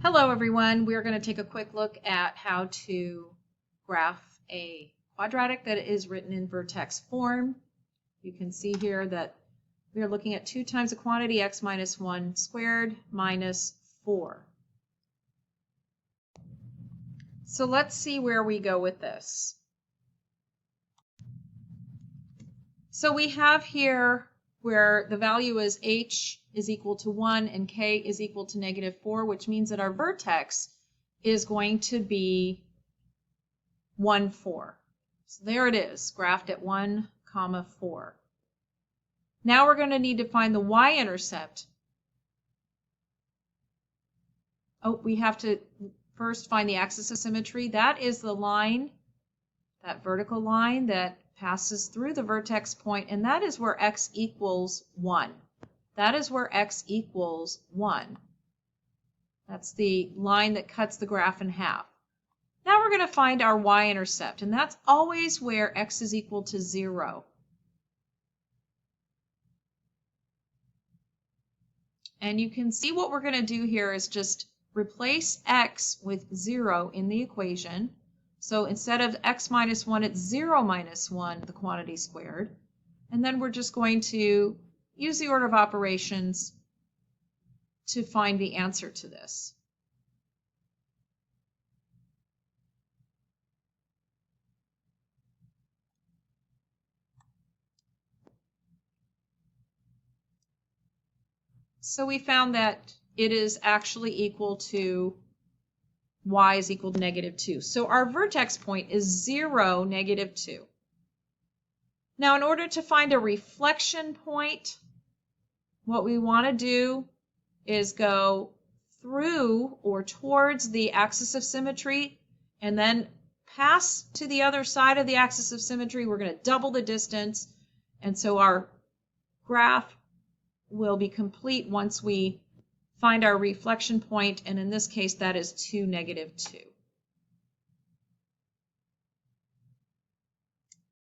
Hello everyone, we are going to take a quick look at how to graph a quadratic that is written in vertex form. You can see here that we are looking at 2 times the quantity x minus 1 squared minus 4. So let's see where we go with this. So we have here where the value is h is equal to 1 and k is equal to -4, which means that our vertex is going to be 1, 4. So there it is, graphed at 1, 4. Now we're going to need to find the y-intercept. Oh, we have to first find the axis of symmetry. That is the line, that vertical line that passes through the vertex point, and that is where x equals 1. That is where x equals 1. That's the line that cuts the graph in half. Now we're going to find our y-intercept, and that's always where x is equal to 0. And you can see what we're going to do here is just replace x with 0 in the equation. So instead of x minus 1, it's 0 minus 1, the quantity squared. And then we're just going to use the order of operations to find the answer to this. So we found that it is actually equal to y is equal to -2. So our vertex point is 0, -2. Now in order to find a reflection point, what we want to do is go through or towards the axis of symmetry and then pass to the other side of the axis of symmetry. We're going to double the distance, and so our graph will be complete once we find our reflection point, and in this case that is 2, -2.